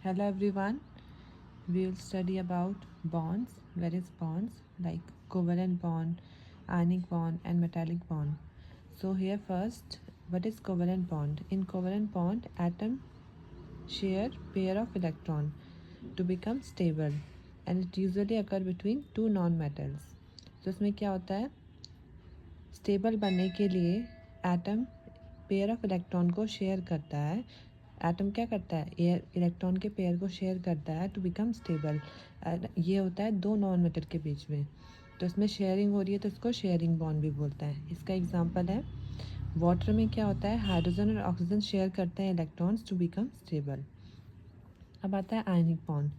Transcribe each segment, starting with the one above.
Hello everyone, we will study about bonds, various bonds like covalent bond, ionic bond and metallic bond. So here first, what is covalent bond? In covalent bond, atom share pair of electron to become stable and it usually occur between two non-metals. तो इसमें क्या होता है, stable बनने के लिए atom pair of electron को share करता है। एटम क्या करता है, इलेक्ट्रॉन के पेयर को शेयर करता है टू बिकम स्टेबल। ये होता है दो नॉन मेटल के बीच में, तो इसमें शेयरिंग हो रही है तो इसको शेयरिंग बॉन्ड भी बोलता है। इसका एग्जांपल है वाटर में क्या होता है, हाइड्रोजन और ऑक्सीजन शेयर करते हैं इलेक्ट्रॉन्स टू बिकम स्टेबल। अब आता है आयनिक बॉन्ड।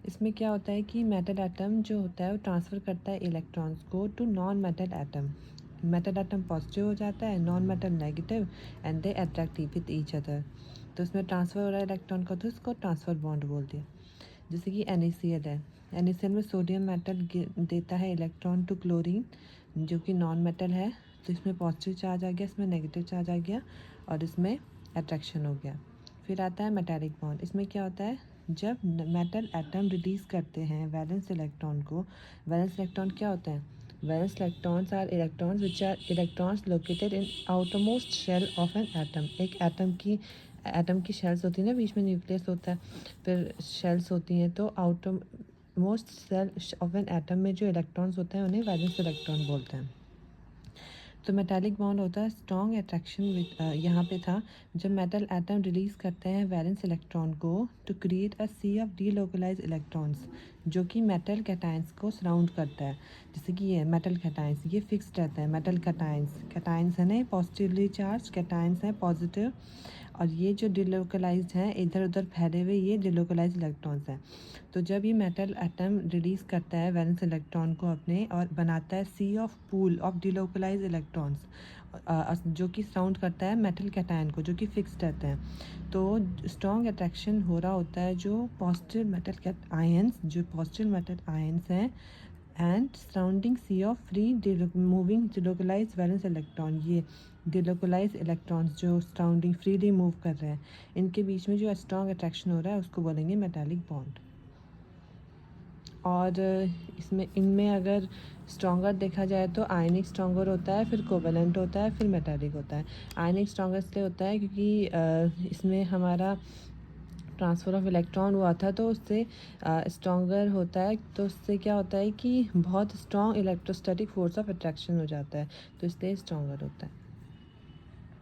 इसमें क्या होता है कि मेटल एटम जो होता है वो ट्रांसफ़र करता है इलेक्ट्रॉन्स को to non metal atom. Metal atom positive हो जाता है, non metal negative, and they attractive with each other. तो इसमें ट्रांसफ़र हो रहा है इलेक्ट्रॉन का, तो इसको ट्रांसफ़र बॉन्ड बोल दिया। जैसे कि NaCl है, NaCl में सोडियम मेटल देता है इलेक्ट्रॉन टू क्लोरीन जो कि नॉन मेटल है, तो इसमें पॉजिटिव चार्ज आ गया, इसमें नेगेटिव चार्ज आ गया और इसमें अट्रैक्शन हो गया। फिर आता है मेटालिक बॉन्ड। इसमें क्या होता है, जब मेटल एटम रिलीज़ करते हैं वैलेंस इलेक्ट्रॉन को, वैलेंस इलेक्ट्रॉन क्या होता है, valence electrons are electrons which are electrons located in outermost shell of an atom. एक एटम की शेल्स होती है ना, बीच में न्यूक्लियस होता है, फिर शेल्स होती हैं, तो outermost shell of an atom में जो इलेक्ट्रॉन्स होते हैं उन्हें वैलेंस इलेक्ट्रॉन बोलते हैं। तो मेटालिक बॉन्ड होता है स्ट्रॉन्ग अट्रैक्शन विद, यहाँ पे था जब मेटल एटम रिलीज़ करते हैं वैलेंस इलेक्ट्रॉन को to create a sea of delocalize electrons जो कि मेटल कैटायंस को सराउंड करता है। जैसे कि ये मेटल कैटायंस ये फिक्स्ड रहता है, मेटल कैटायंस है ना पॉजिटिवली चार्ज, कैटायंस हैं पॉजिटिव, और ये जो डिलोकलाइज्ड हैं इधर उधर फैले हुए ये डिलोकलाइज इलेक्ट्रॉन्स हैं। तो जब ये मेटल एटम रिलीज़ करता है वैलेंस इलेक्ट्रॉन को अपने और बनाता है sea of pool of delocalised electrons जो कि सराउंड करता है मेटल कैटायन को जो कि फिक्स्ड रहते हैं, तो स्ट्रॉन्ग अट्रैक्शन हो रहा होता है जो पॉजिटिव मेटल आयंस हैं and surrounding sea of free moving delocalize valence electron. ये डिलोकलाइज इलेक्ट्रॉन्स जो सराउंडिंग फ्रीली मूव कर रहे हैं, इनके बीच में जो स्ट्रॉन्ग अट्रैक्शन हो रहा है उसको बोलेंगे मेटालिक बॉन्ड। और इसमें इनमें अगर स्ट्रॉन्गर देखा जाए तो आयनिक स्ट्रॉन्गर होता है, फिर कोवेलेंट होता है, फिर मेटालिक होता है। आयनिक स्ट्रॉन्गर इसलिए होता है क्योंकि इसमें हमारा ट्रांसफ़र ऑफ इलेक्ट्रॉन हुआ था तो उससे स्ट्रॉन्गर होता है, तो उससे क्या होता है कि बहुत strong electrostatic force of attraction हो जाता है, तो इसलिए स्ट्रॉन्गर होता है।